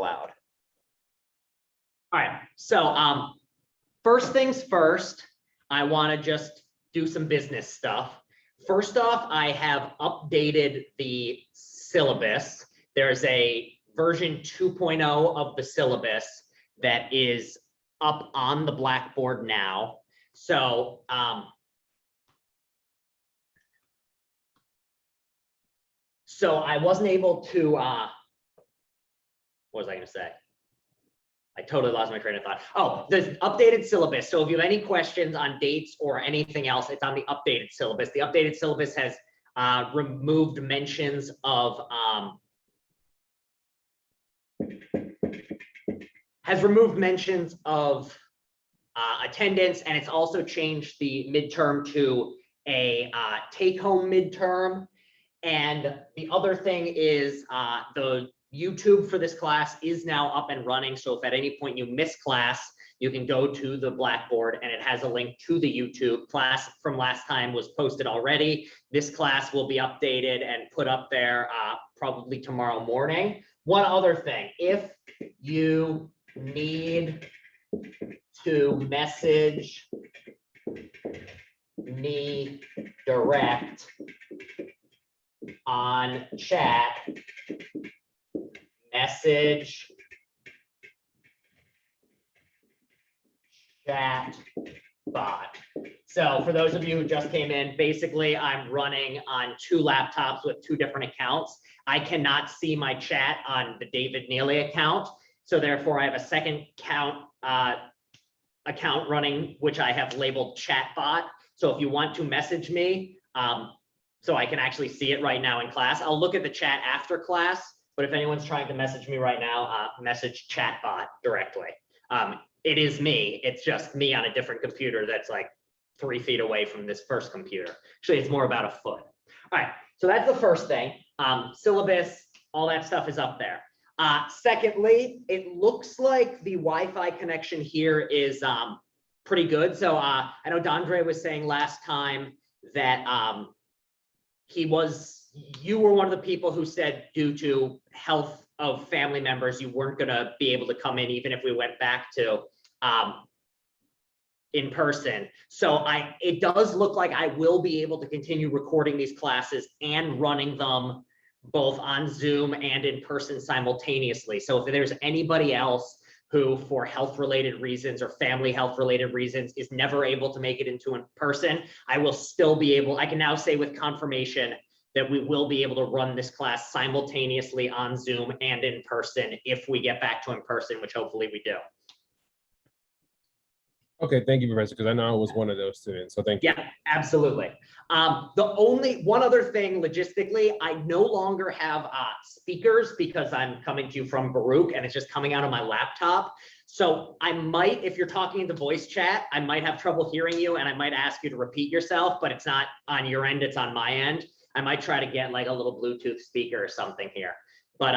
cloud. All right, so first things first, I want to just do some business stuff. First off, I have updated the syllabus. There's a version 2.0 of the syllabus that is up on the Blackboard now. So I wasn't able to, what was I going to say? I totally lost my train of thought. Oh, the updated syllabus. So if you have any questions on dates or anything else, it's on the updated syllabus. The updated syllabus has removed mentions of attendance, and it's also changed the midterm to a take-home midterm. And the other thing is the YouTube for this class is now up and running. So if at any point you miss class, you can go to the Blackboard and it has a link to the YouTube. Class from last time was posted already. This class will be updated and put up there probably tomorrow morning. One other thing, if you need to message me direct on chat, message chat bot. So for those of you who just came in, basically I'm running on 2 laptops with 2 different accounts. I cannot see my chat on the David Neely account. So therefore I have a second account running, which I have labeled chat bot. So if you want to message me, so I can actually see it right now in class, I'll look at the chat after class. But if anyone's trying to message me right now, message chatbot directly. It is me. It's just me on a different computer that's like 3 feet away from this first computer. Actually, it's more about a foot. All right, so that's the first thing. Syllabus, all that stuff is up there. Secondly, it looks like the Wi-Fi connection here is pretty good. So I know Dondre was saying last time that you were one of the people who said due to health of family members, you weren't going to be able to come in even if we went back to in person. So it does look like I will be able to continue recording these classes and running them both on Zoom and in person simultaneously. So if there's anybody else who for health related reasons or family health related reasons is never able to make it into in person, I will still be able, I can now say with confirmation that we will be able to run this class simultaneously on Zoom and in person if we get back to in person, which hopefully we do. Okay, thank you, Professor, because I know I was one of those students, so thank you. Yeah, absolutely. The only one other thing logistically, I no longer have speakers because I'm coming to you from Baruch and it's just coming out of my laptop. So I might, if you're talking in the voice chat, I might have trouble hearing you and I might ask you to repeat yourself, but it's not on your end, it's on my end. I might try to get like a little Bluetooth speaker or something here. But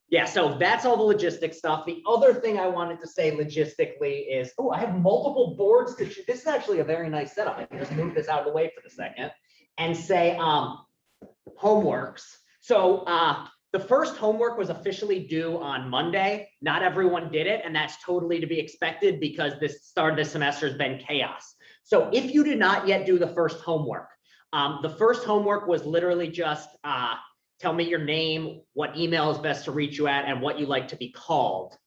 yeah, so that's all the logistics stuff. The other thing I wanted to say logistically is, oh, I have multiple boards to choose. This is actually a very nice setup. I can just move this out of the way for the second and say homeworks. So the first homework was officially due on Monday. Not everyone did it, and that's totally to be expected because this start of the semester has been chaos. So if you did not yet do the first homework, the first homework was literally just tell me your name, what email is best to reach you at, and what you like to be called.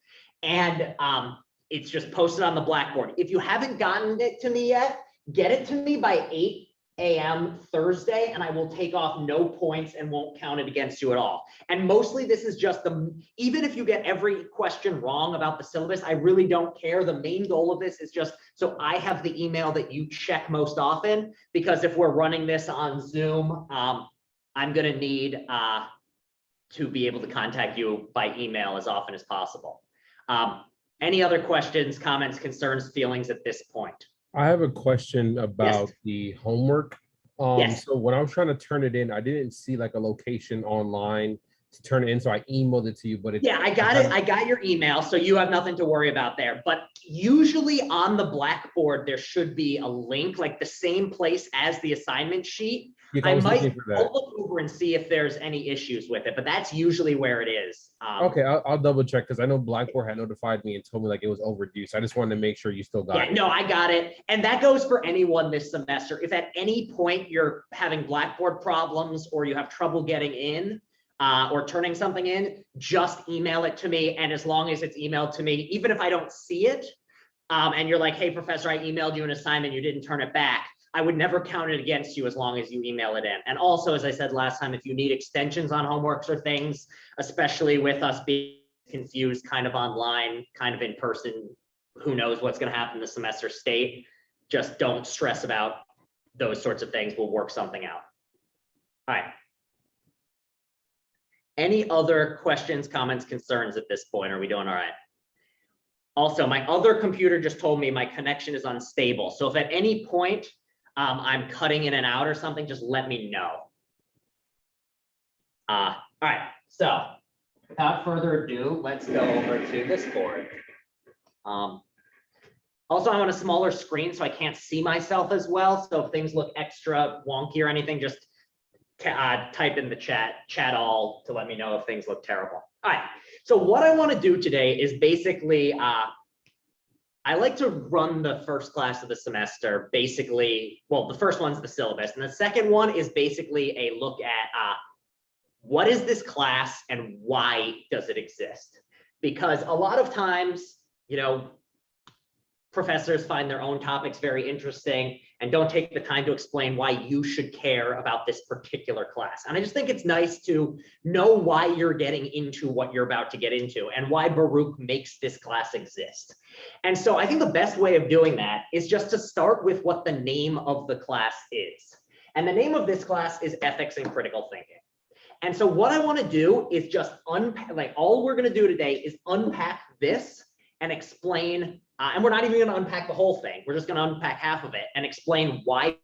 And it's just posted on the Blackboard. If you haven't gotten it to me yet, get it to me by 8 a.m. Thursday, and I will take off no points and won't count it against you at all. And mostly this is just even if you get every question wrong about the syllabus, I really don't care. The main goal of this is just so I have the email that you check most often, because if we're running this on Zoom, I'm going to need to be able to contact you by email as often as possible. Any other questions, comments, concerns, feelings at this point? I have a question about Yes. the homework. Yes. So when I was trying to turn it in, I didn't see like a location online to turn it in, so I emailed it to you, but it's. Yeah, I got it. I got your email, so you have nothing to worry about there. But usually on the Blackboard, there should be a link, like the same place as the assignment sheet. I might I'll look over and see if there's any issues with it, but that's usually where it is. Okay, I'll double check because I know Blackboard had notified me and told me like it was overdue. So I just wanted to make sure you still got it. Yeah, no, I got it. And that goes for anyone this semester. If at any point you're having Blackboard problems or you have trouble getting in or turning something in, just email it to me. And as long as it's emailed to me, even if I don't see it, and you're like, hey, professor, I emailed you an assignment, you didn't turn it back, I would never count it against you as long as you email it in. And also, as I said last time, if you need extensions on homeworks or things, especially with us being confused kind of online, kind of in person, who knows what's going to happen this semester state, just don't stress about those sorts of things. We'll work something out. All right. Any other questions, comments, concerns at this point? Are we doing all right? Also, my other computer just told me my connection is unstable. So if at any point I'm cutting in and out or something, just let me know. All right, so without further ado, let's go over to this board. Also, I'm on a smaller screen, so I can't see myself as well. So if things look extra wonky or anything, just type in the chat all to let me know if things look terrible. All right, so what I want to do today is basically, I like to run the first class of the semester, basically, well, the first one's the syllabus, and the second one is basically a look at what is this class and why does it exist? Because a lot of times, you know, professors find their own topics very interesting and don't take the time to explain why you should care about this particular class. And I just think it's nice to know why you're getting into what you're about to get into and why Baruch makes this class exist. And so I think the best way of doing that is just to start with what the name of the class is. And the name of this class is Ethics and Critical Thinking. And so what I want to do is just unpack, like all we're going to do today is unpack this and explain, and we're not even going to unpack the whole thing. We're just going to unpack half of it and explain why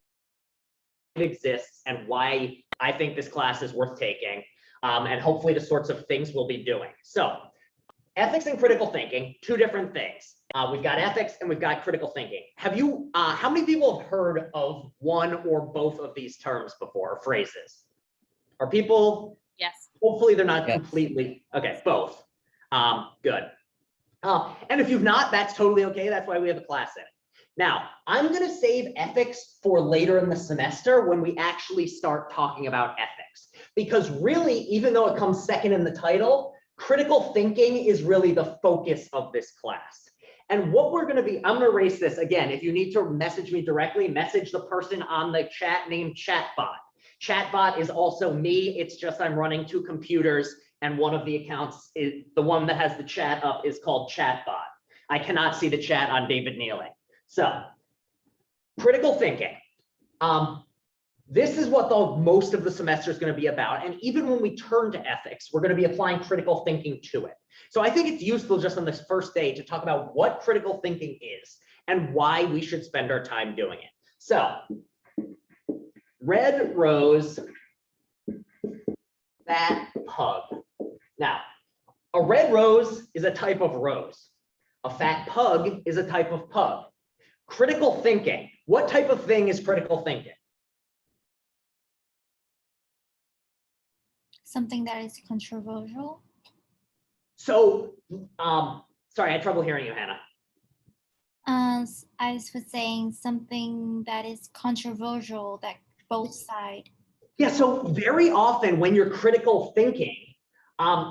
it exists and why I think this class is worth taking, and hopefully the sorts of things we'll be doing. So ethics and critical thinking, two different things. We've got ethics and we've got critical thinking. Have you, how many people have heard of one or both of these terms before, or phrases? Are people? Yes. Hopefully they're not completely, okay, both. Good. And if you've not, that's totally okay. That's why we have a class in it. Now, I'm going to save ethics for later in the semester when we actually start talking about ethics. Because really, even though it comes second in the title, critical thinking is really the focus of this class. And what we're going to be, I'm going to erase this again. If you need to message me directly, message the person on the chat named Chatbot. Chatbot is also me. It's just I'm running two computers. And one of the accounts is the one that has the chat up is called Chatbot. I cannot see the chat on David Nealing. So critical thinking. This is what most of the semester is going to be about. And even when we turn to ethics, we're going to be applying critical thinking to it. So I think it's useful just on this first day to talk about what critical thinking is and why we should spend our time doing it. So red rose, fat pug. Now, a red rose is a type of rose. A fat pug is a type of pug. Critical thinking. What type of thing is critical thinking? Something that is controversial. So, sorry, I had trouble hearing you, Hannah. I was saying something that is controversial, that both sides. Yeah, so very often when you're critical thinking,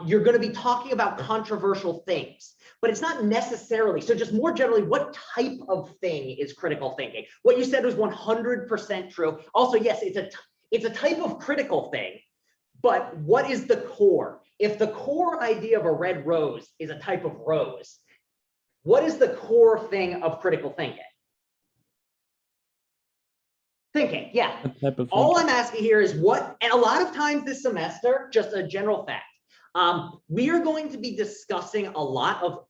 you're going to be talking about controversial things, but it's not necessarily. So just more generally, what type of thing is critical thinking? What you said was 100% true. Also, yes, it's a type of critical thing, but what is the core? If the core idea of a red rose is a type of rose, what is the core thing of critical thinking? Thinking, yeah. All I'm asking here is what, and a lot of times this semester, just a general fact, we are going to be discussing a lot of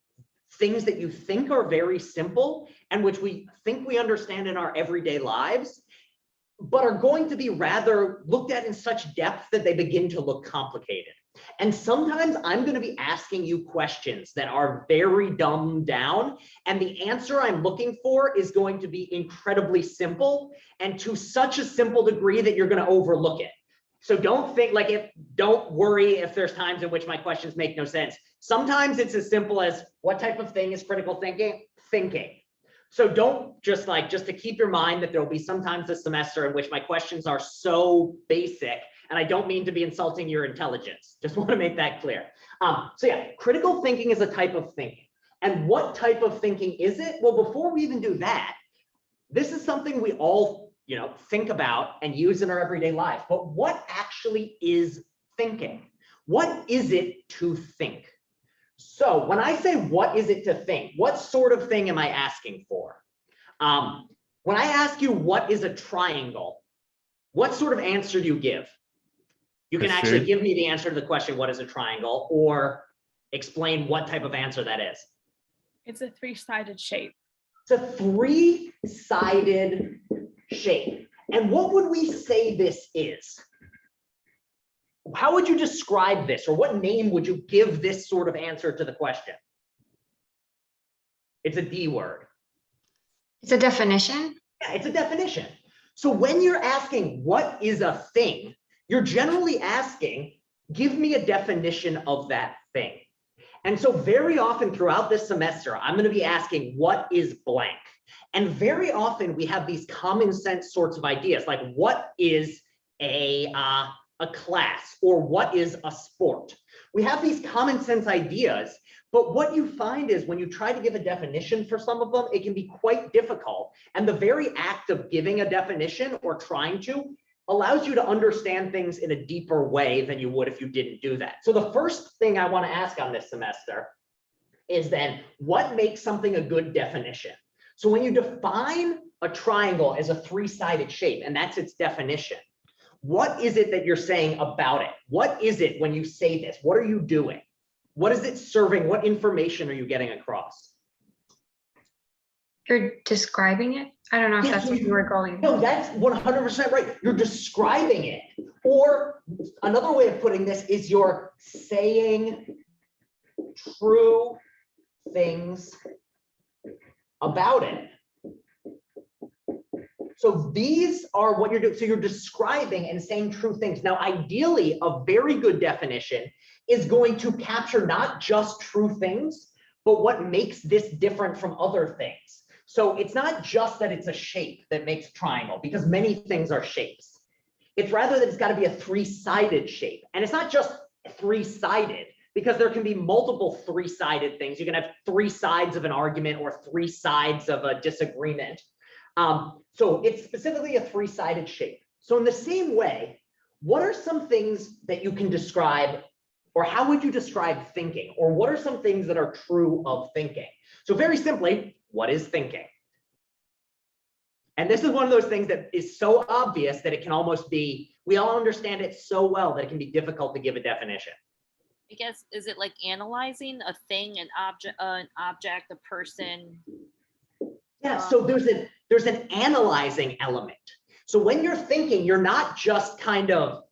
things that you think are very simple and which we think we understand in our everyday lives, but are going to be rather looked at in such depth that they begin to look complicated. And sometimes I'm going to be asking you questions that are very dumbed down, and the answer I'm looking for is going to be incredibly simple and to such a simple degree that you're going to overlook it. So don't worry if there's times in which my questions make no sense. Sometimes it's as simple as, what type of thing is critical thinking? Thinking. So don't just to keep your mind that there'll be sometimes this semester in which my questions are so basic, and I don't mean to be insulting your intelligence. Just want to make that clear. So yeah, critical thinking is a type of thinking. And what type of thinking is it? Well, before we even do that, this is something we all, think about and use in our everyday life. But what actually is thinking? What is it to think? So when I say what is it to think, what sort of thing am I asking for? When I ask you what is a triangle, what sort of answer do you give? You can actually give me the answer to the question, what is a triangle, or explain what type of answer that is. It's a three-sided shape. It's a three-sided shape. And what would we say this is? How would you describe this, or what name would you give this sort of answer to the question? It's a D word. It's a definition? Yeah, it's a definition. So when you're asking what is a thing, you're generally asking, give me a definition of that thing. And so very often throughout this semester, I'm going to be asking, what is blank? And very often we have these common sense sorts of ideas, like what is a class, or what is a sport? We have these common sense ideas, but what you find is when you try to give a definition for some of them, it can be quite difficult. And the very act of giving a definition or trying to allows you to understand things in a deeper way than you would if you didn't do that. So the first thing I want to ask on this semester is then, what makes something a good definition? So when you define a triangle as a three-sided shape, and that's its definition, what is it that you're saying about it? What is it when you say this? What are you doing? What is it serving? What information are you getting across? You're describing it? I don't know if that's what you were going. No, that's 100% right. You're describing it. Or another way of putting this is you're saying true things about it. So these are what you're doing. So you're describing and saying true things. Now, ideally, a very good definition is going to capture not just true things, but what makes this different from other things. So it's not just that it's a shape that makes a triangle, because many things are shapes. It's rather that it's got to be a three-sided shape. And it's not just three-sided, because there can be multiple three-sided things. You can have three sides of an argument or three sides of a disagreement. So it's specifically a three-sided shape. So in the same way, what are some things that you can describe, or how would you describe thinking? Or what are some things that are true of thinking? So very simply, what is thinking? And this is one of those things that is so obvious that it can almost be, we all understand it so well that it can be difficult to give a definition. I guess, is it like analyzing a thing, an object, a person? Yeah, so there's an analyzing element. So when you're thinking, you're not just kind of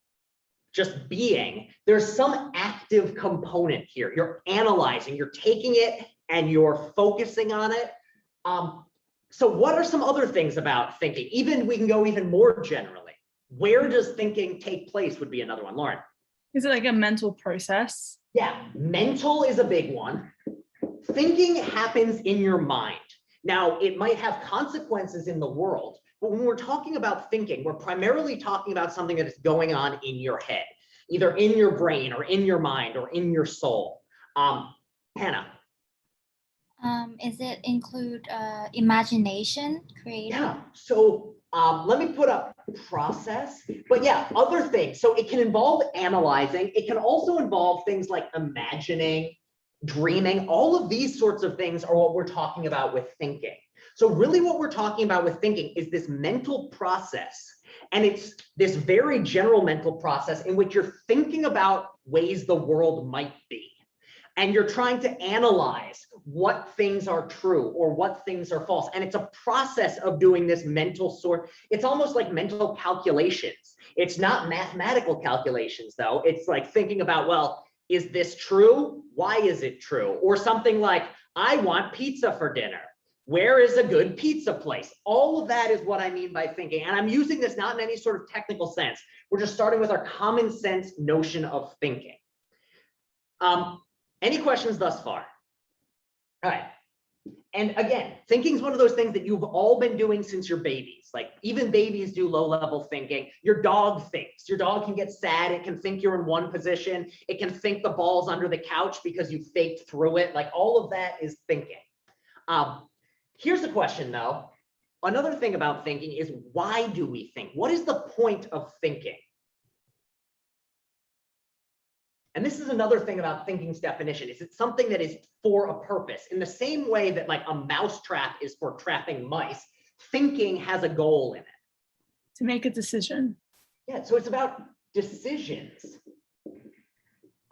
just being, there's some active component here. You're analyzing, you're taking it and you're focusing on it. So what are some other things about thinking? Even we can go even more generally. Where does thinking take place would be another one. Lauren. Is it like a mental process? Yeah, mental is a big one. Thinking happens in your mind. Now, it might have consequences in the world, but when we're talking about thinking, we're primarily talking about something that is going on in your head, either in your brain or in your mind or in your soul. Hannah. Is it include imagination, creative? Yeah, so let me put up process, but yeah, other things. So it can involve analyzing. It can also involve things like imagining, dreaming. All of these sorts of things are what we're talking about with thinking. So really what we're talking about with thinking is this mental process. And it's this very general mental process in which you're thinking about ways the world might be. and you're trying to analyze what things are true or what things are false. And it's a process of doing this mental sort. It's almost like mental calculations. It's not mathematical calculations though. It's like thinking about, well, is this true? Why is it true? Or something like, I want pizza for dinner. Where is a good pizza place? All of that is what I mean by thinking. And I'm using this not in any sort of technical sense. We're just starting with our common sense notion of thinking. Any questions thus far? All right. And again, thinking is one of those things that you've all been doing since you're babies. Like even babies do low-level thinking. Your dog thinks. Your dog can get sad. It can think you're in one position. It can think the ball's under the couch because you faked through it. Like all of that is thinking. Here's the question though. Another thing about thinking is, why do we think? What is the point of thinking? And this is another thing about thinking's definition, is it's something that is for a purpose. In the same way that like a mouse trap is for trapping mice, thinking has a goal in it. To make a decision. Yeah, so it's about decisions.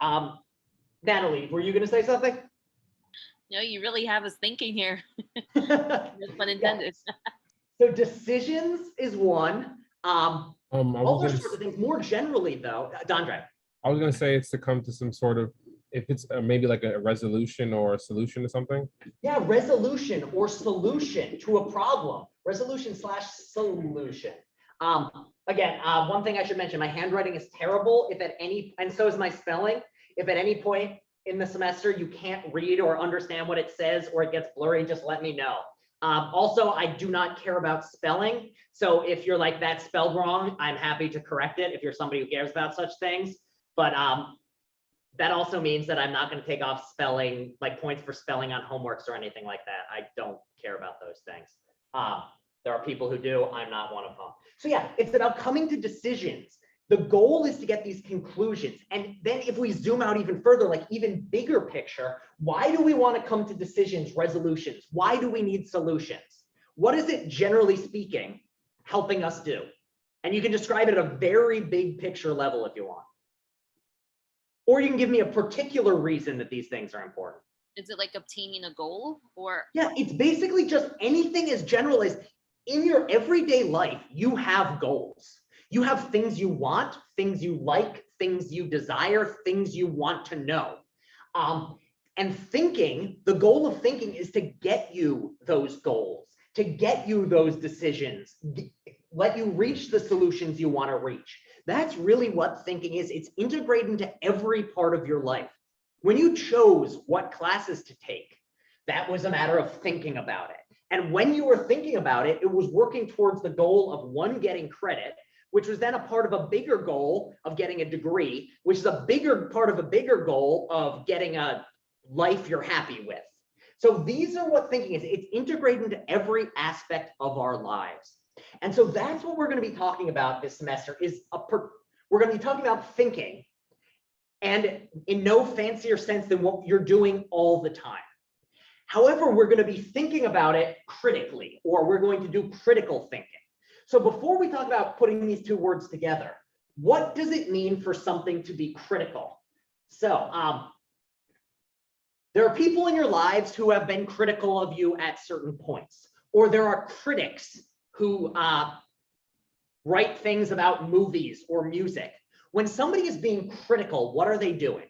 Natalie, were you going to say something? No, you really have us thinking here. No pun intended. So decisions is one. All those sorts of things. More generally though, Dondre. I was gonna say it's to come to some sort of, if it's maybe like a resolution or a solution or something. Yeah, resolution or solution to a problem. Resolution/solution. Again, one thing I should mention, my handwriting is terrible. If at any, and so is my spelling. If at any point in the semester you can't read or understand what it says or it gets blurry, just let me know. Also, I do not care about spelling. So if you're like, that's spelled wrong, I'm happy to correct it if you're somebody who cares about such things. But that also means that I'm not going to take off spelling, like points for spelling on homeworks or anything like that. I don't care about those things. There are people who do. I'm not one of them. So yeah, it's about coming to decisions. The goal is to get these conclusions. And then if we zoom out even further, like even bigger picture, why do we want to come to decisions, resolutions? Why do we need solutions? What is it, generally speaking, helping us do? And you can describe it at a very big picture level if you want. Or you can give me a particular reason that these things are important. Is it like obtaining a goal or? Yeah, it's basically just anything as general as in your everyday life, you have goals. You have things you want, things you like, things you desire, things you want to know. And thinking, the goal of thinking is to get you those goals, to get you those decisions, let you reach the solutions you want to reach. That's really what thinking is. It's integrated into every part of your life. When you chose what classes to take, that was a matter of thinking about it. And when you were thinking about it, it was working towards the goal of one, getting credit, which was then a part of a bigger goal of getting a degree, which is a bigger part of a bigger goal of getting a life you're happy with. So these are what thinking is. It's integrated into every aspect of our lives. And so that's what we're going to be talking about this semester is we're going to be talking about thinking, and in no fancier sense than what you're doing all the time. However, we're going to be thinking about it critically, or we're going to do critical thinking. So before we talk about putting these two words together, what does it mean for something to be critical? So there are people in your lives who have been critical of you at certain points, or there are critics who write things about movies or music. When somebody is being critical, what are they doing?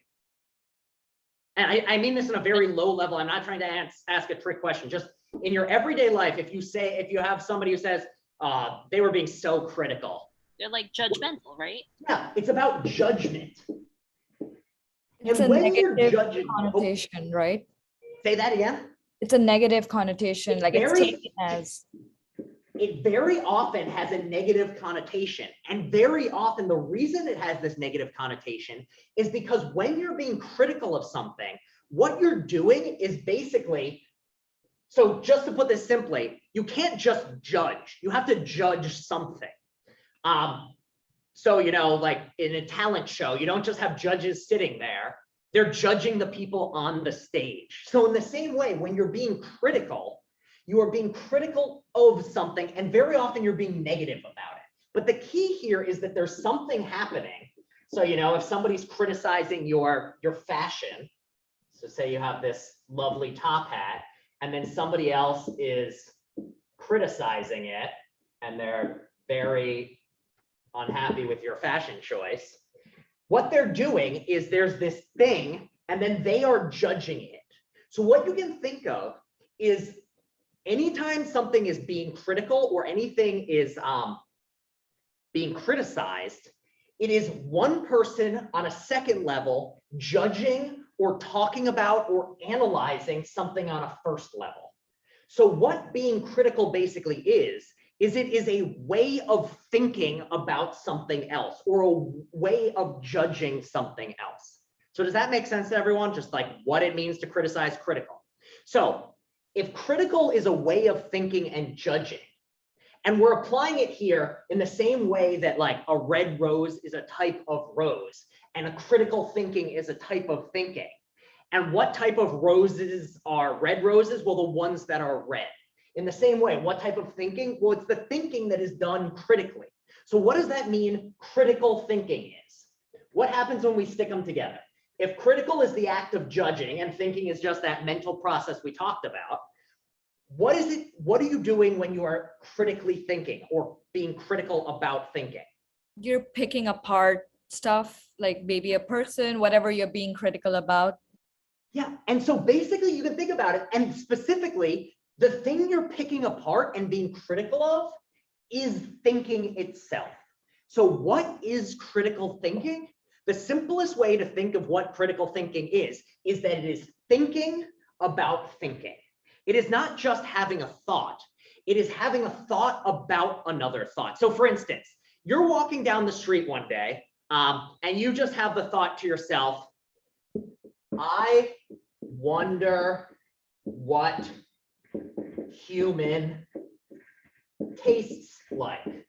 And I mean this in a very low level. I'm not trying to ask a trick question. Just in your everyday life, if you have somebody who says they were being so critical, They're like judgmental, right? yeah, it's about judgment. It's And a when you're negative judging, connotation, right? say that again. It's a negative connotation, like it's Very- taken as. It very often has a negative connotation. And very often the reason it has this negative connotation is because when you're being critical of something, what you're doing is basically, so just to put this simply, you can't just judge. You have to judge something. So, you know, like in a talent show, you don't just have judges sitting there. They're judging the people on the stage. So in the same way, when you're being critical, you are being critical of something, and very often you're being negative about it. But the key here is that there's something happening. So, you know, if somebody's criticizing your fashion, So say you have this lovely top hat, and then somebody else is criticizing it, and they're very unhappy with your fashion choice. What they're doing is there's this thing, and then they are judging it. So what you can think of is anytime something is being critical or anything is being criticized, it is one person on a second level judging or talking about or analyzing something on a first level. So what being critical basically is it is a way of thinking about something else or a way of judging something else. So does that make sense to everyone? Just like what it means to criticize critical. So if critical is a way of thinking and judging, and we're applying it here in the same way that like a red rose is a type of rose and a critical thinking is a type of thinking. And what type of roses are red roses? Well, the ones that are red. In the same way, what type of thinking? Well, it's the thinking that is done critically. So what does that mean critical thinking is? What happens when we stick them together? If critical is the act of judging and thinking is just that mental process we talked about, what is it? What are you doing when you are critically thinking or being critical about thinking? You're picking apart stuff, like maybe a person, whatever you're being critical about. Yeah, and so basically you can think about it, and specifically the thing you're picking apart and being critical of is thinking itself. So what is critical thinking? The simplest way to think of what critical thinking is that it is thinking about thinking. It is not just having a thought. It is having a thought about another thought. So for instance, you're walking down the street one day and you just have the thought to yourself, I wonder what human tastes like.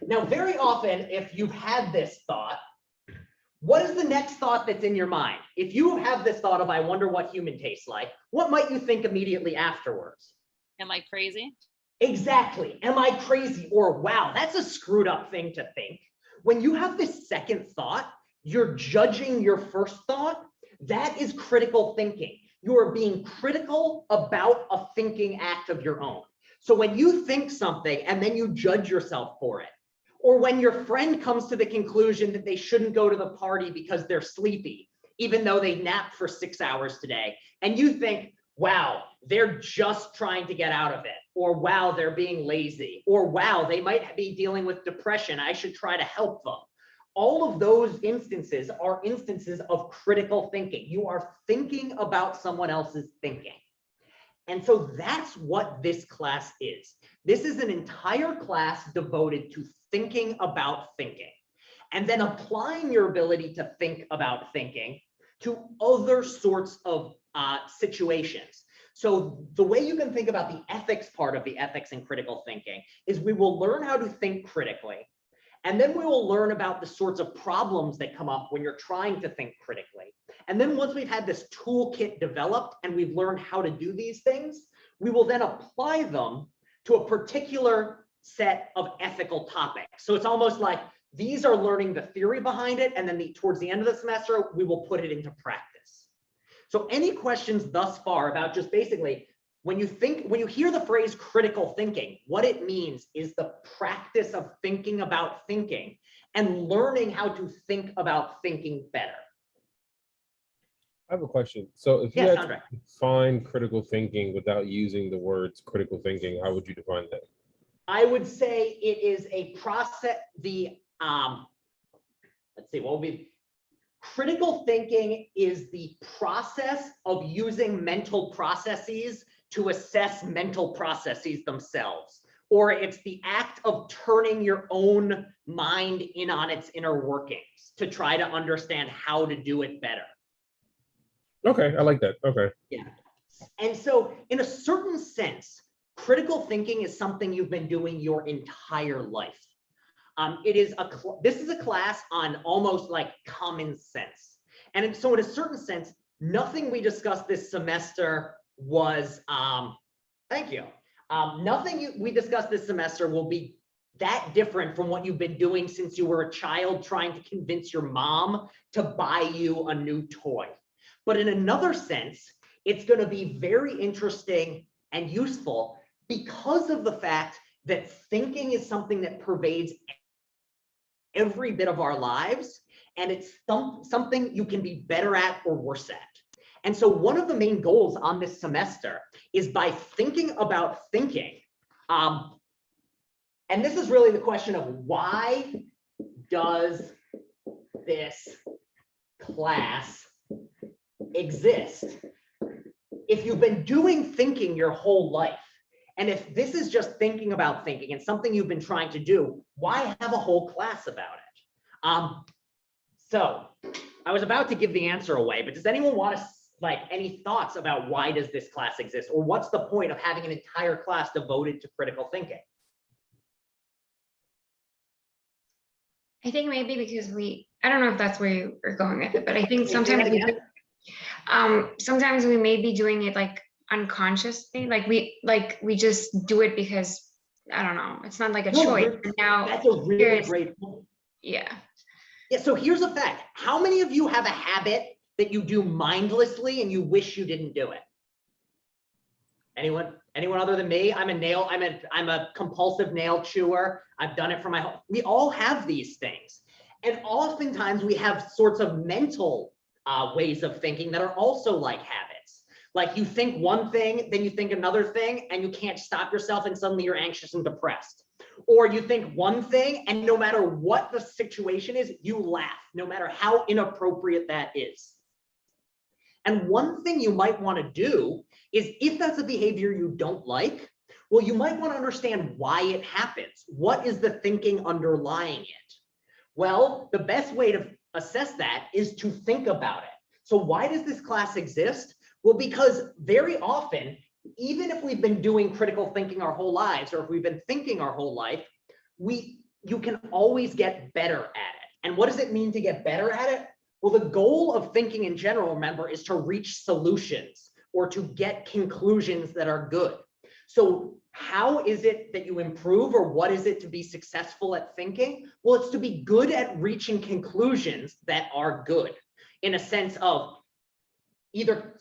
Now, very often, if you've had this thought, what is the next thought that's in your mind? If you have this thought of, I wonder what human tastes like, what might you think immediately afterwards? Am I crazy? Exactly. Am I crazy? Or wow, that's a screwed up thing to think. When you have this second thought, you're judging your first thought. That is critical thinking. You are being critical about a thinking act of your own. So when you think something and then you judge yourself for it, or when your friend comes to the conclusion that they shouldn't go to the party because they're sleepy, even though they napped for 6 hours today, and you think, wow, they're just trying to get out of it, or wow, they're being lazy, or wow, they might be dealing with depression, I should try to help them. All of those instances are instances of critical thinking. You are thinking about someone else's thinking. And so that's what this class is. This is an entire class devoted to thinking about thinking, and then applying your ability to think about thinking to other sorts of situations. So the way you can think about the ethics part of the ethics in critical thinking is we will learn how to think critically, and then we will learn about the sorts of problems that come up when you're trying to think critically. And then once we've had this toolkit developed and we've learned how to do these things, we will then apply them to a particular set of ethical topics. So it's almost like these are learning the theory behind it, and then towards the end of the semester, we will put it into practice. So any questions thus far about just basically, when you hear the phrase critical thinking, what it means is the practice of thinking about thinking and learning how to think about thinking better. I have a question. So if you Yes, had Andre. to define critical thinking without using the words critical thinking, how would you define that? I would say it is a process, let's see, what would be, critical thinking is the process of using mental processes to assess mental processes themselves, or it's the act of turning your own mind in on its inner workings to try to understand how to do it better. Okay, I like that. Okay. Yeah. And so in a certain sense, critical thinking is something you've been doing your entire life. This is a class on almost like common sense. And so in a certain sense, nothing we discussed this semester was, thank you. Nothing we discussed this semester will be that different from what you've been doing since you were a child trying to convince your mom to buy you a new toy. But in another sense, it's going to be very interesting and useful because of the fact that thinking is something that pervades every bit of our lives, and it's something you can be better at or worse at. And so one of the main goals on this semester is by thinking about thinking. And this is really the question of why does this class exist? If you've been doing thinking your whole life, and if this is just thinking about thinking and something you've been trying to do, why have a whole class about it? So I was about to give the answer away, but does anyone want to, like, any thoughts about why does this class exist, or what's the point of having an entire class devoted to critical thinking? I think maybe because I don't know if that's where you were going with it, but I think Say that sometimes we may be doing it like unconsciously, like we just do it because, I don't know, it's not like a No, choice. And now that's a really here's- great point. yeah. Yeah, so here's a fact. How many of you have a habit that you do mindlessly and you wish you didn't do it? Anyone other than me? I'm a compulsive nail chewer. I've done it for my whole, we all have these things. And oftentimes we have sorts of mental ways of thinking that are also like habits. Like you think one thing, then you think another thing, and you can't stop yourself, and suddenly you're anxious and depressed. Or you think one thing, and no matter what the situation is, you laugh, no matter how inappropriate that is. And one thing you might want to do is, if that's a behavior you don't like, well, you might want to understand why it happens. What is the thinking underlying it? Well, the best way to assess that is to think about it. So why does this class exist? Well, because very often, even if we've been doing critical thinking our whole lives, or if we've been thinking our whole life, you can always get better at it. And what does it mean to get better at it? Well, the goal of thinking in general, remember, is to reach solutions or to get conclusions that are good. So how is it that you improve, or what is it to be successful at thinking? Well, it's to be good at reaching conclusions that are good, in a sense of either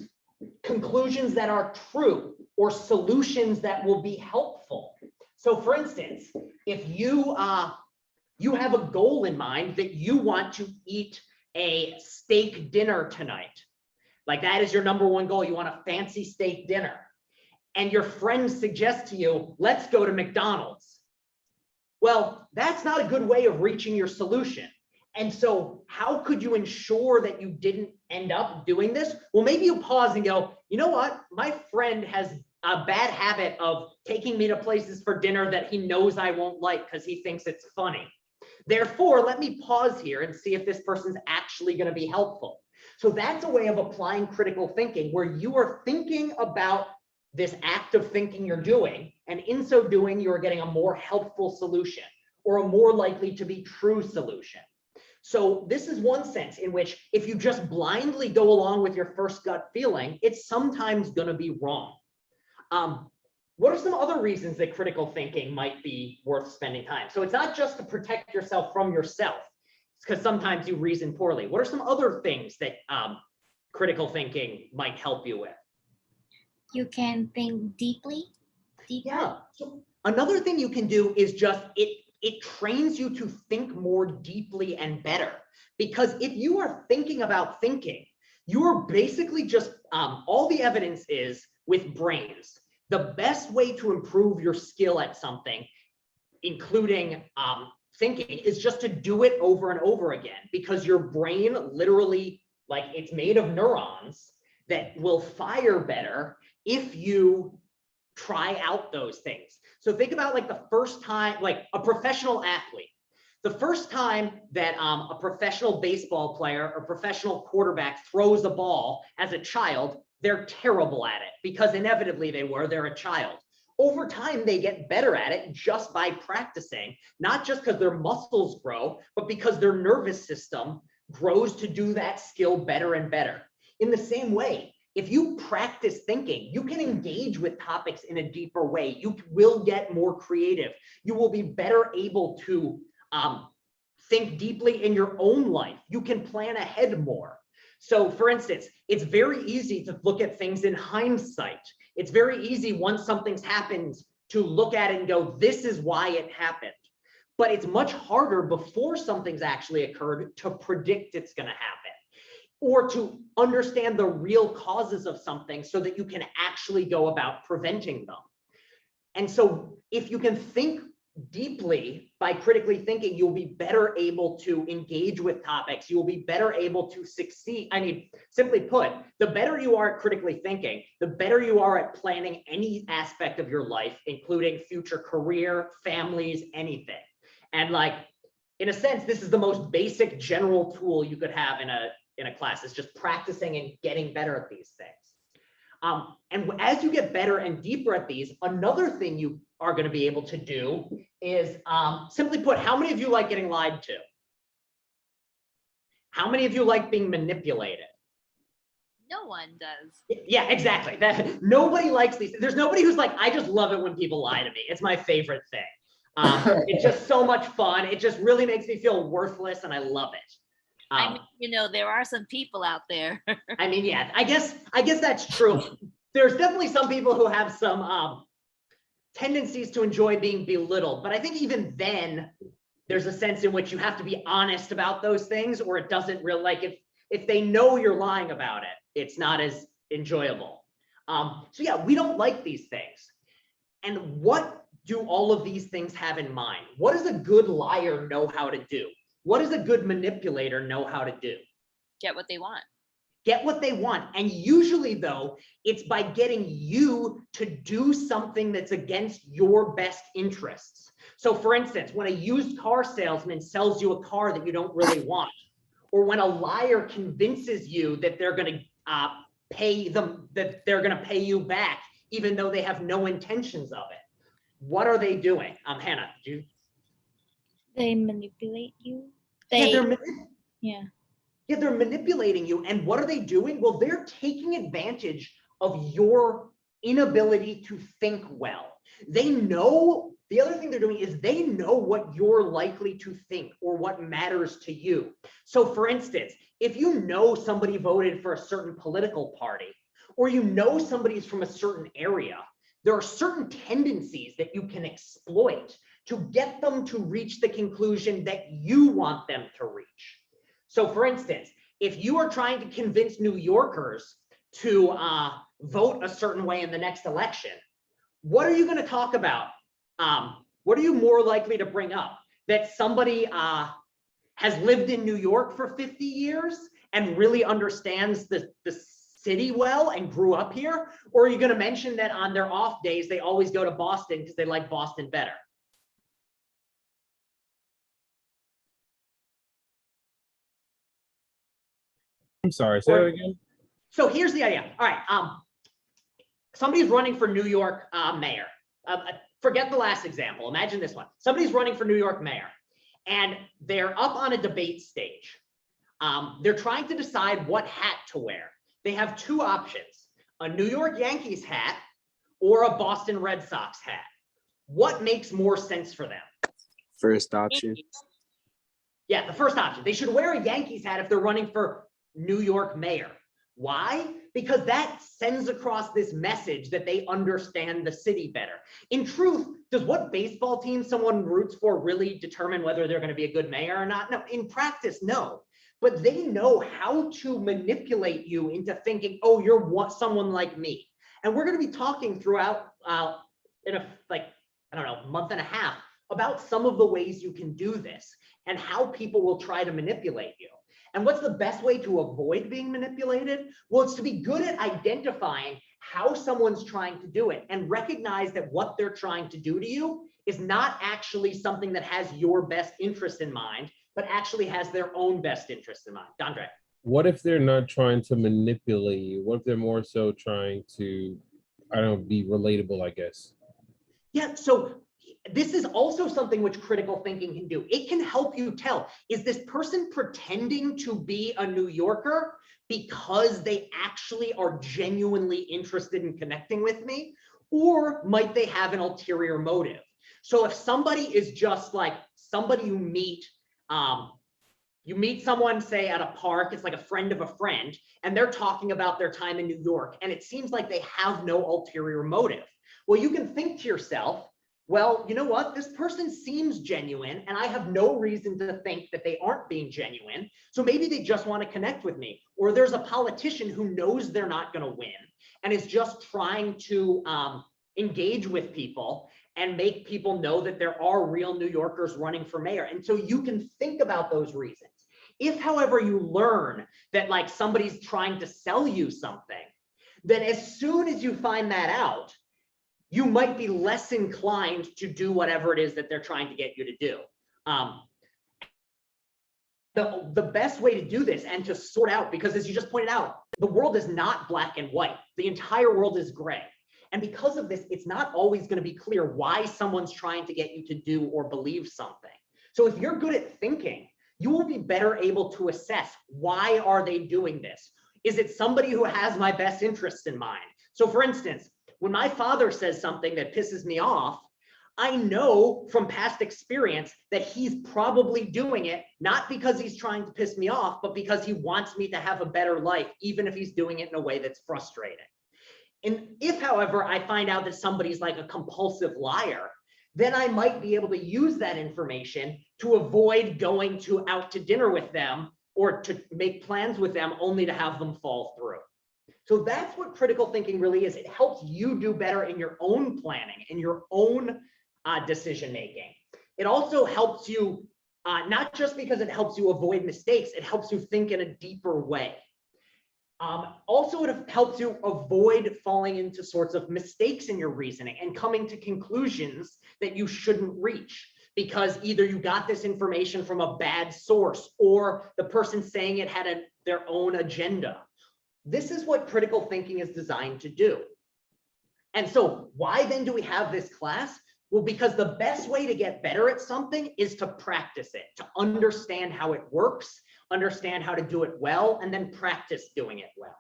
conclusions that are true or solutions that will be helpful. So for instance, if you have a goal in mind that you want to eat a steak dinner tonight, like that is your number one goal, you want a fancy steak dinner, and your friends suggest to you, let's go to McDonald's. Well, that's not a good way of reaching your solution. And so how could you ensure that you didn't end up doing this? Well, maybe you pause and go, you know what? My friend has a bad habit of taking me to places for dinner that he knows I won't like because he thinks it's funny. Therefore, let me pause here and see if this person's actually going to be helpful. So that's a way of applying critical thinking, where you are thinking about this act of thinking you're doing, and in so doing, you're getting a more helpful solution, or a more likely to be true solution. So this is one sense in which, if you just blindly go along with your first gut feeling, it's sometimes going to be wrong. What are some other reasons that critical thinking might be worth spending time? So it's not just to protect yourself from yourself, it's because sometimes you reason poorly. What are some other things that critical thinking might help you with? You can think deeply. Yeah. So another thing you can do is just, it trains you to think more deeply and better. Because if you are thinking about thinking, you are basically just, all the evidence is with brains. The best way to improve your skill at something, including thinking, is just to do it over and over again, because your brain literally, like, it's made of neurons that will fire better if you try out those things. So think about, like, the first time, like a professional athlete, the first time that a professional baseball player or professional quarterback throws a ball as a child, they're terrible at it, because inevitably they're a child. Over time, they get better at it just by practicing, not just because their muscles grow, but because their nervous system grows to do that skill better and better. In the same way, if you practice thinking, you can engage with topics in a deeper way. You will get more creative. You will be better able to think deeply in your own life. You can plan ahead more. So for instance, it's very easy to look at things in hindsight. It's very easy once something's happened to look at it and go, this is why it happened. But it's much harder before something's actually occurred to predict it's going to happen, or to understand the real causes of something so that you can actually go about preventing them. And so if you can think deeply by critically thinking, you'll be better able to engage with topics. You will be better able to succeed. I mean, simply put, the better you are at critically thinking, the better you are at planning any aspect of your life, including future career, families, anything. And like, in a sense, this is the most basic general tool you could have in a class, is just practicing and getting better at these things. And as you get better and deeper at these, another thing you are going to be able to do is, simply put, how many of you like getting lied to? How many of you like being manipulated? No one does. Yeah, exactly. Nobody likes these. There's nobody who's like, I just love it when people lie to me. It's my favorite thing. It's just so much fun. It just really makes me feel worthless, and I love it. I mean, you know, there are some people out there. I mean, yeah, I guess that's true. There's definitely some people who have some tendencies to enjoy being belittled, but I think even then there's a sense in which you have to be honest about those things, or it doesn't really, like, if they know you're lying about it, it's not as enjoyable. So yeah, we don't like these things. And what do all of these things have in mind? What does a good liar know how to do? What does a good manipulator know how to do? Get what they want. Get what they want. And usually, though, it's by getting you to do something that's against your best interests. So for instance, when a used car salesman sells you a car that you don't really want, or when a liar convinces you that they're going to pay them, that they're going to pay you back, even though they have no intentions of it. What are they doing? Hannah, do you? They manipulate you. Yeah, they're manipulating you. And what are they doing? Well, they're taking advantage of your inability to think well. They know, the other thing they're doing is they know what you're likely to think or what matters to you. So for instance, if you know somebody voted for a certain political party, or you know somebody's from a certain area, there are certain tendencies that you can exploit to get them to reach the conclusion that you want them to reach. So for instance, if you are trying to convince New Yorkers to vote a certain way in the next election, what are you going to talk about? What are you more likely to bring up? That somebody has lived in New York for 50 years and really understands the city well and grew up here? Or are you going to mention that on their off days, they always go to Boston because they like Boston better? I'm sorry, say that again. So here's the idea. All right, somebody's running for New York mayor. Forget the last example. Imagine this one. Somebody's running for New York mayor, and they're up on a debate stage. They're trying to decide what hat to wear. They have two options: a New York Yankees hat or a Boston Red Sox hat. What makes more sense for them? First option. Yeah, the first option. They should wear a Yankees hat if they're running for New York mayor. Why? Because that sends across this message that they understand the city better. In truth, does what baseball team someone roots for really determine whether they're going to be a good mayor or not? No, in practice, no. But they know how to manipulate you into thinking, oh, you're someone like me. And we're going to be talking throughout in a, like, I don't know, month and a half about some of the ways you can do this and how people will try to manipulate you. And what's the best way to avoid being manipulated? Well, it's to be good at identifying how someone's trying to do it and recognize that what they're trying to do to you is not actually something that has your best interest in mind, but actually has their own best interest in mind. Dandre. What if they're not trying to manipulate you? What if they're more so trying to, I don't know, be relatable, I guess? Yeah, so this is also something which critical thinking can do. It can help you tell, is this person pretending to be a New Yorker because they actually are genuinely interested in connecting with me? Or might they have an ulterior motive? So if somebody is just like somebody you meet You meet someone, say at a park, it's like a friend of a friend, and they're talking about their time in New York, and it seems like they have no ulterior motive. Well, you can think to yourself, well, you know what? This person seems genuine, and I have no reason to think that they aren't being genuine. So maybe they just want to connect with me. Or there's a politician who knows they're not going to win and is just trying to engage with people and make people know that there are real New Yorkers running for mayor. And so you can think about those reasons. If, however, you learn that like somebody's trying to sell you something, then as soon as you find that out, you might be less inclined to do whatever it is that they're trying to get you to do. The best way to do this and to sort out, because as you just pointed out, the world is not black and white. The entire world is gray. And because of this, it's not always going to be clear why someone's trying to get you to do or believe something. So if you're good at thinking, you will be better able to assess, why are they doing this? Is it somebody who has my best interests in mind? So for instance, when my father says something that pisses me off, I know from past experience that he's probably doing it, not because he's trying to piss me off, but because he wants me to have a better life, even if he's doing it in a way that's frustrating. And if, however, I find out that somebody's like a compulsive liar, then I might be able to use that information to avoid going out to dinner with them or to make plans with them only to have them fall through. So that's what critical thinking really is. It helps you do better in your own planning, in your own decision making. It also helps you, not just because it helps you avoid mistakes, it helps you think in a deeper way. Also, it helps you avoid falling into sorts of mistakes in your reasoning and coming to conclusions that you shouldn't reach, because either you got this information from a bad source or the person saying it had their own agenda. This is what critical thinking is designed to do. And so why then do we have this class? Well, because the best way to get better at something is to practice it, to understand how it works, understand how to do it well, and then practice doing it well.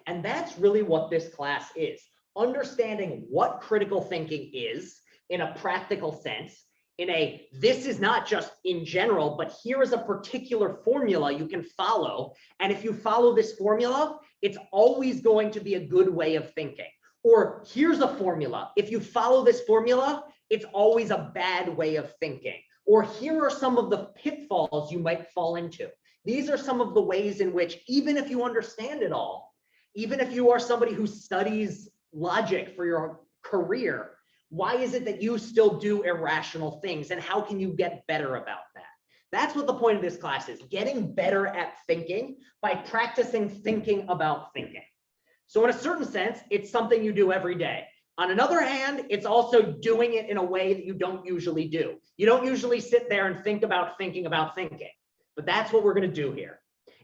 And that's really what this class is, understanding what critical thinking is in a practical sense, this is not just in general, but here is a particular formula you can follow. And if you follow this formula, it's always going to be a good way of thinking. Or here's a formula. If you follow this formula, it's always a bad way of thinking. Or here are some of the pitfalls you might fall into. These are some of the ways in which, even if you understand it all, even if you are somebody who studies logic for your career, why is it that you still do irrational things, and how can you get better about that? That's what the point of this class is, getting better at thinking by practicing thinking about thinking. So in a certain sense, it's something you do every day. On another hand, it's also doing it in a way that you don't usually do. You don't usually sit there and think about thinking about thinking, but that's what we're going to do here.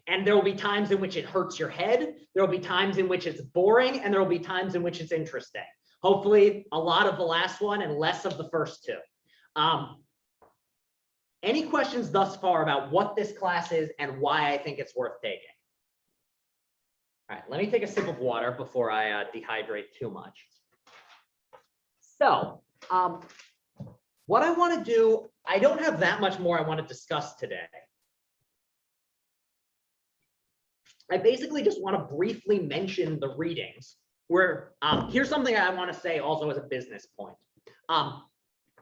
And there will be times in which it hurts your head. There will be times in which it's boring, and there will be times in which it's interesting. Hopefully a lot of the last one and less of the first two. Any questions thus far about what this class is and why I think it's worth taking? All right, let me take a sip of water before I dehydrate too much. So what I want to do, I don't have that much more I want to discuss today. I basically just want to briefly mention the readings. Where here's something I want to say also as a business point.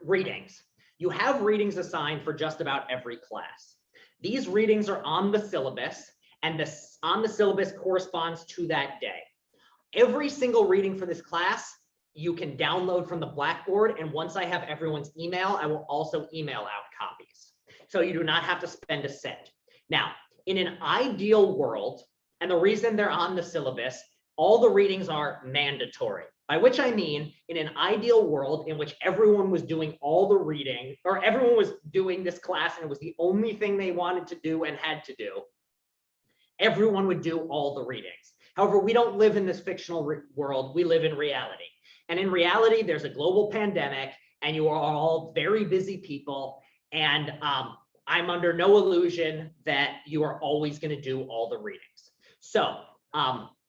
Readings. You have readings assigned for just about every class. These readings are on the syllabus, and on the syllabus corresponds to that day. Every single reading for this class you can download from the Blackboard, and once I have everyone's email, I will also email out copies. So you do not have to spend a cent. Now, in an ideal world, and the reason they're on the syllabus, all the readings are mandatory, by which I mean in an ideal world in which everyone was doing all the reading, or everyone was doing this class and it was the only thing they wanted to do and had to do, everyone would do all the readings. However, we don't live in this fictional world, we live in reality. And in reality, there's a global pandemic and you are all very busy people, and I'm under no illusion that you are always going to do all the readings. So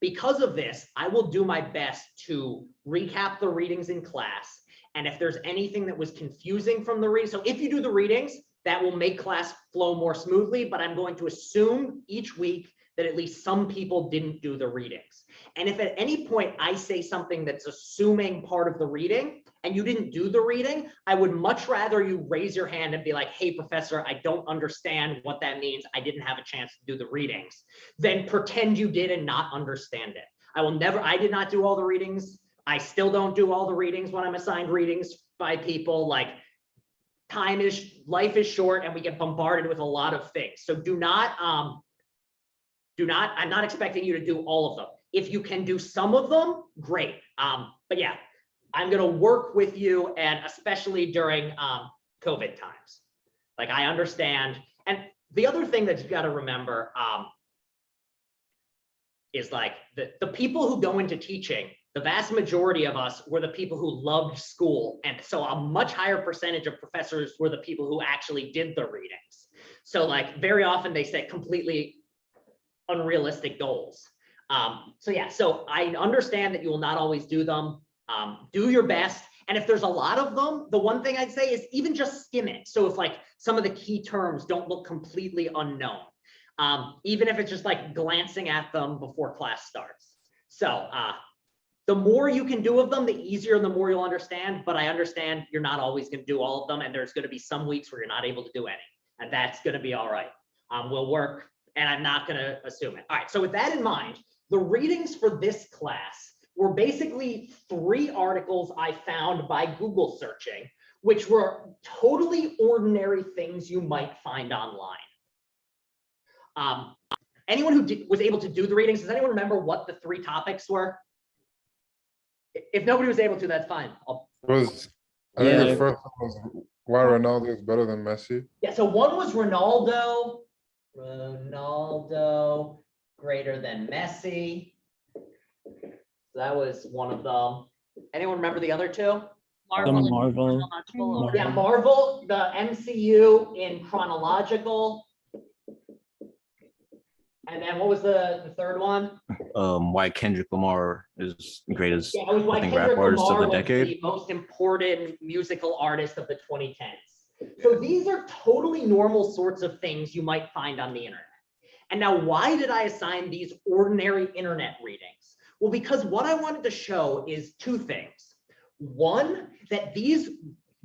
because of this, I will do my best to recap the readings in class. And if there's anything that was confusing from the reading, so if you do the readings, that will make class flow more smoothly, but I'm going to assume each week that at least some people didn't do the readings. And if at any point I say something that's assuming part of the reading and you didn't do the reading, I would much rather you raise your hand and be like, hey, professor, I don't understand what that means. I didn't have a chance to do the readings, than pretend you did and not understand it. I did not do all the readings. I still don't do all the readings when I'm assigned readings by people. Like, life is short and we get bombarded with a lot of things. So I'm not expecting you to do all of them. If you can do some of them, great. But yeah, I'm gonna work with you, and especially during COVID times. Like, I understand. And the other thing that you gotta remember is like the people who go into teaching, the vast majority of us were the people who loved school. And so a much higher percentage of professors were the people who actually did the readings. So like very often they set completely unrealistic goals. So yeah, so I understand that you will not always do them. Do your best. And if there's a lot of them, the one thing I'd say is even just skim it. So if like some of the key terms don't look completely unknown, even if it's just like glancing at them before class starts. So the more you can do of them, the easier and the more you'll understand. But I understand you're not always going to do all of them. And there's going to be some weeks where you're not able to do any. And that's going to be all right. We'll work, and I'm not going to assume it. All right. So with that in mind, the readings for this class were basically 3 articles I found by Google searching, which were totally ordinary things you might find online. Anyone who was able to do the readings, does anyone remember what the 3 topics were? If nobody was able to, that's fine. I think the first one was why Ronaldo is better than Messi. Yeah, so one was Ronaldo greater than Messi. So that was one of them. Anyone remember the other 2? Marvel and Marvel. chronological order. Yeah, Marvel, the MCU in chronological. And then what was the third one? Why Kendrick Lamar is the greatest, Yeah, it was why I think, Kendrick rap artist Lamar of the was decade. the most important musical artist of the 2010s. So these are totally normal sorts of things you might find on the internet. And now, why did I assign these ordinary internet readings? Well, because what I wanted to show is 2 things. One, that these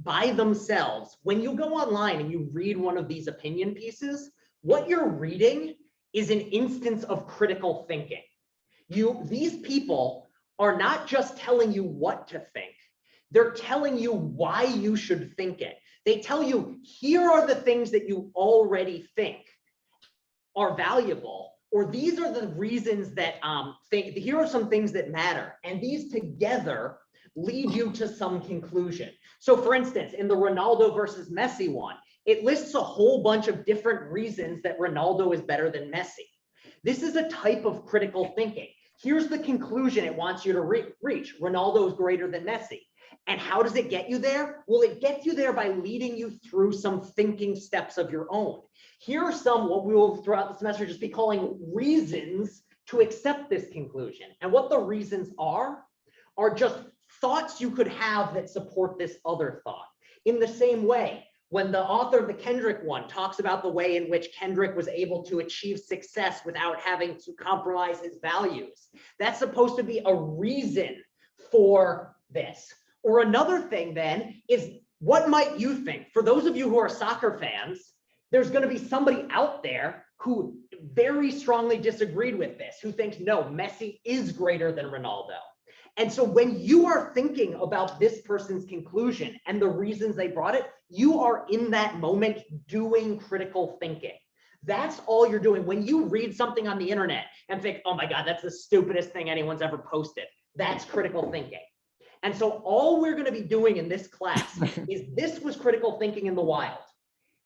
by themselves, when you go online and you read one of these opinion pieces, what you're reading is an instance of critical thinking. These people are not just telling you what to think, they're telling you why you should think it. They tell you, here are the things that you already think are valuable, or these are the reasons that here are some things that matter, and these together lead you to some conclusion. So for instance, in the Ronaldo versus Messi one, it lists a whole bunch of different reasons that Ronaldo is better than Messi. This is a type of critical thinking. Here's the conclusion it wants you to reach. Ronaldo is greater than Messi. And how does it get you there? Well, it gets you there by leading you through some thinking steps of your own. Here are some, what we will throughout the semester just be calling reasons to accept this conclusion. And what the reasons are just thoughts you could have that support this other thought. In the same way, when the author of the Kendrick one talks about the way in which Kendrick was able to achieve success without having to compromise his values, that's supposed to be a reason for this. Or another thing then is, what might you think? For those of you who are soccer fans, there's going to be somebody out there who very strongly disagreed with this, who thinks, no, Messi is greater than Ronaldo. And so when you are thinking about this person's conclusion and the reasons they brought it, you are in that moment doing critical thinking. That's all you're doing. When you read something on the internet and think, oh my God, that's the stupidest thing anyone's ever posted, that's critical thinking. And so all we're going to be doing in this class is this was critical thinking in the wild.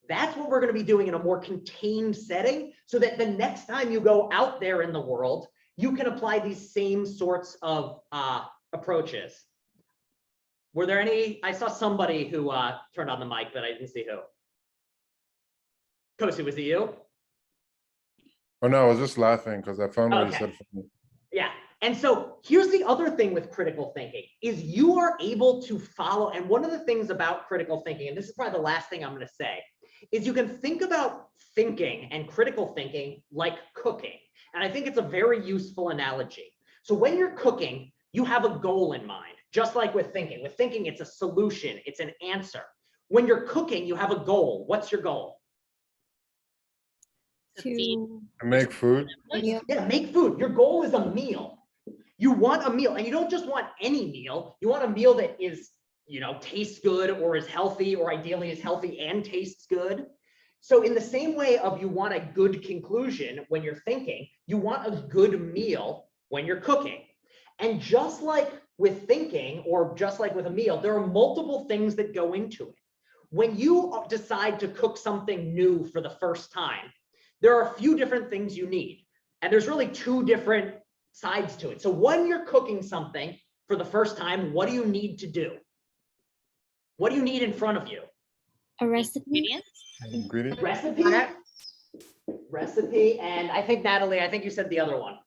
That's what we're going to be doing in a more contained setting, so that the next time you go out there in the world, you can apply these same sorts of approaches. Were there any? I saw somebody who turned on the mic, but I didn't see who. Kosi, was it you? Oh no, I was just laughing because I found what you said funny. Yeah. And so here's the other thing with critical thinking is you are able to follow. And one of the things about critical thinking, and this is probably the last thing I'm going to say, is you can think about thinking and critical thinking like cooking. And I think it's a very useful analogy. So when you're cooking, you have a goal in mind, just like with thinking. With thinking, it's a solution, it's an answer. When you're cooking, you have a goal. What's your goal? To Make food. yeah. Yeah, make food. Your goal is a meal. You want a meal, and you don't just want any meal. You want a meal that is, tastes good or is healthy, or ideally is healthy and tastes good. So in the same way of you want a good conclusion when you're thinking, you want a good meal when you're cooking. And just like with thinking, or just like with a meal, there are multiple things that go into it. When you decide to cook something new for the first time, there are a few different things you need. And there's really two different sides to it. So when you're cooking something for the first time, what do you need to do? What do you need in front of you? A recipe. Ingredients? Ingredient. Recipe, and I think Natalie, I think you said the other one.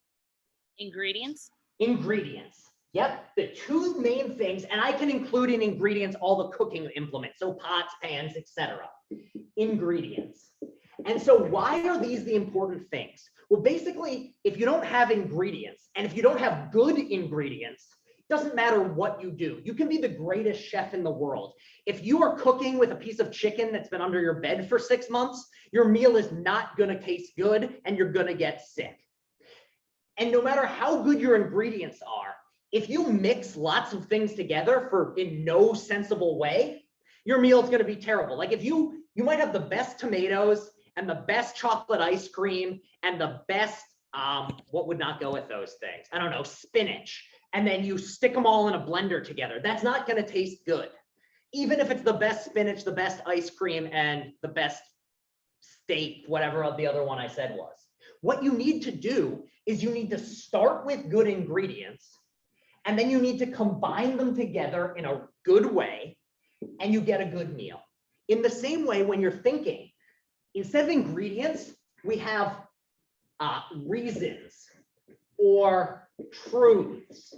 Ingredients? Ingredients. Yep, the two main things, and I can include in ingredients all the cooking implements, so pots, pans, etc. Ingredients. And so why are these the important things? Well, basically, if you don't have ingredients, and if you don't have good ingredients, it doesn't matter what you do. You can be the greatest chef in the world. If you are cooking with a piece of chicken that's been under your bed for 6 months, your meal is not gonna taste good and you're gonna get sick. And no matter how good your ingredients are, if you mix lots of things together in no sensible way, your meal is gonna be terrible. Like if you might have the best tomatoes and the best chocolate ice cream and the best, what would not go with those things? I don't know, spinach. And then you stick them all in a blender together. That's not gonna taste good. Even if it's the best spinach, the best ice cream, and the best steak, whatever the other one I said was. What you need to do is you need to start with good ingredients, and then you need to combine them together in a good way, and you get a good meal. In the same way, when you're thinking, instead of ingredients, we have reasons or truths.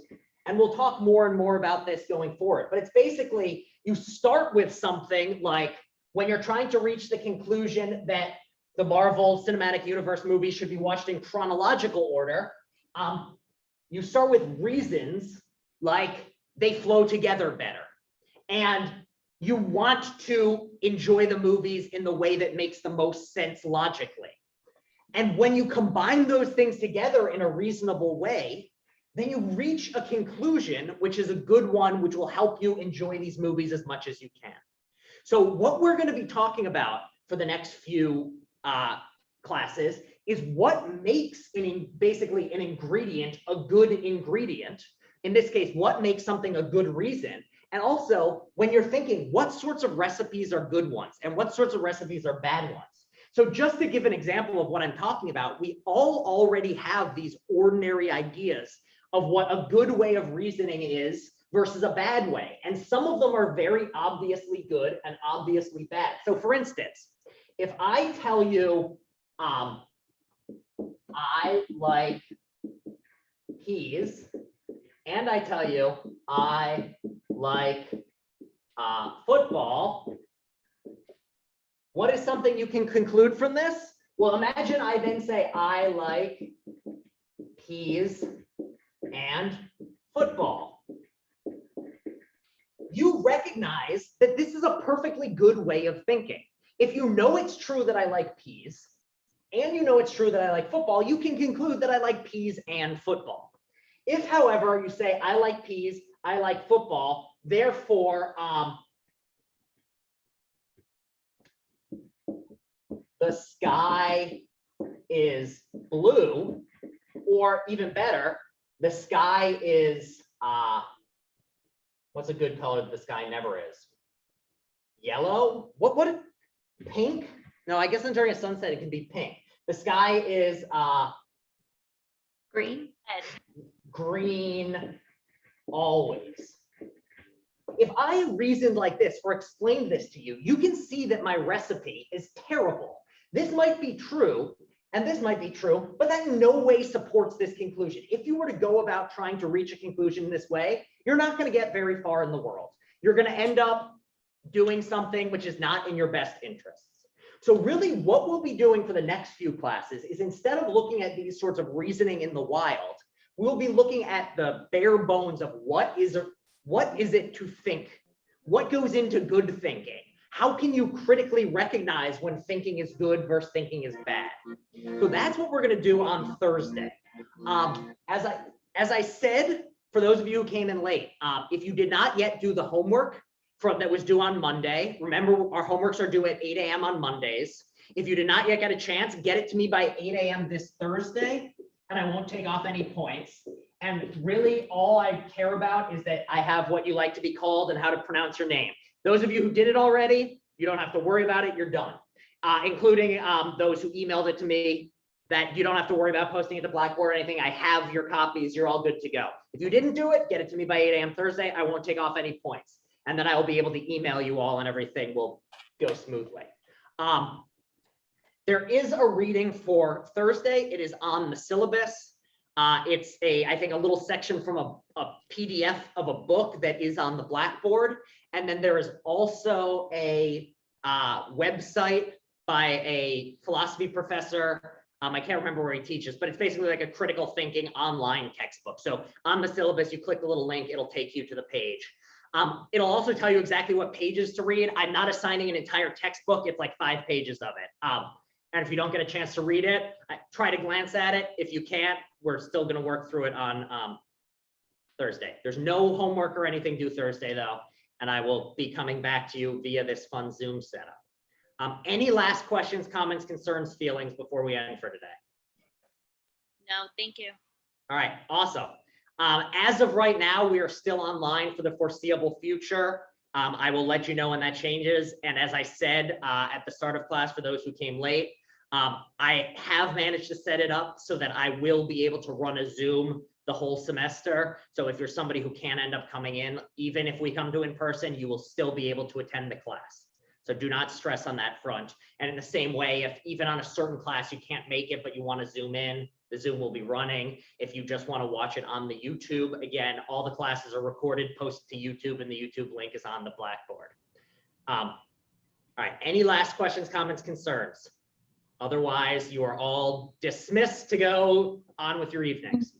And we'll talk more and more about this going forward. But it's basically, you start with something like when you're trying to reach the conclusion that the Marvel Cinematic Universe movies should be watched in chronological order, you start with reasons like they flow together better. And you want to enjoy the movies in the way that makes the most sense logically. And when you combine those things together in a reasonable way, then you reach a conclusion, which is a good one, which will help you enjoy these movies as much as you can. So what we're going to be talking about for the next few classes is what makes basically an ingredient a good ingredient. In this case, what makes something a good reason. And also, when you're thinking, what sorts of recipes are good ones and what sorts of recipes are bad ones. So just to give an example of what I'm talking about, we all already have these ordinary ideas of what a good way of reasoning is versus a bad way. And some of them are very obviously good and obviously bad. So for instance, if I tell you, I like peas, and I tell you, I like football, what is something you can conclude from this? Well, imagine I then say, I like peas and football. You recognize that this is a perfectly good way of thinking. If you know it's true that I like peas, and you know it's true that I like football, you can conclude that I like peas and football. If, however, you say, I like peas, I like football, therefore, the sky is blue, or even better, the sky is, what's a good color that the sky never is? Yellow? What, pink? No, I guess during a sunset, it can be pink. The sky is Green. green always. If I reasoned like this or explained this to you, you can see that my recipe is terrible. This might be true, and this might be true, but that in no way supports this conclusion. If you were to go about trying to reach a conclusion this way, you're not going to get very far in the world. You're going to end up doing something which is not in your best interests. So really what we'll be doing for the next few classes is instead of looking at these sorts of reasoning in the wild, we'll be looking at the bare bones of what is it to think? What goes into good thinking? How can you critically recognize when thinking is good versus thinking is bad? So that's what we're gonna do on Thursday. As I said, for those of you who came in late, if you did not yet do the homework that was due on Monday, remember our homeworks are due at 8 a.m. on Mondays. If you did not yet get a chance, get it to me by 8 a.m. this Thursday, and I won't take off any points. And really all I care about is that I have what you like to be called and how to pronounce your name. Those of you who did it already, you don't have to worry about it, you're done. Including those who emailed it to me, that you don't have to worry about posting it to Blackboard or anything. I have your copies, you're all good to go. If you didn't do it, get it to me by 8 a.m. Thursday. I won't take off any points. And then I will be able to email you all and everything will go smoothly. There is a reading for Thursday. It is on the syllabus. It's I think a little section from a PDF of a book that is on the Blackboard. And then there is also a website by a philosophy professor. I can't remember where he teaches, but it's basically like a critical thinking online textbook. So on the syllabus, you click the little link, it'll take you to the page. It'll also tell you exactly what pages to read. I'm not assigning an entire textbook. It's like 5 pages of it. And if you don't get a chance to read it, try to glance at it. If you can't, we're still going to work through it on Thursday. There's no homework or anything due Thursday though. And I will be coming back to you via this fun Zoom setup. Any last questions, comments, concerns, feelings before we end for today? No, thank you. All right, awesome. As of right now, we are still online for the foreseeable future. I will let you know when that changes. And as I said at the start of class, for those who came late, I have managed to set it up so that I will be able to run a Zoom the whole semester. So if you're somebody who can't end up coming in, even if we come to in person, you will still be able to attend the class. So do not stress on that front. And in the same way, if even on a certain class you can't make it, but you want to Zoom in, the Zoom will be running. If you just want to watch it on the YouTube, again, all the classes are recorded, posted to YouTube, and the YouTube link is on the Blackboard. All right, any last questions, comments, concerns? Otherwise, you are all dismissed to go on with your evenings.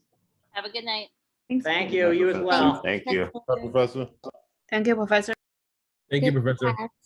Have a good night. Thank you, you as well. Thank you. Professor. Thank you, Professor. Thank you, Professor. Good class.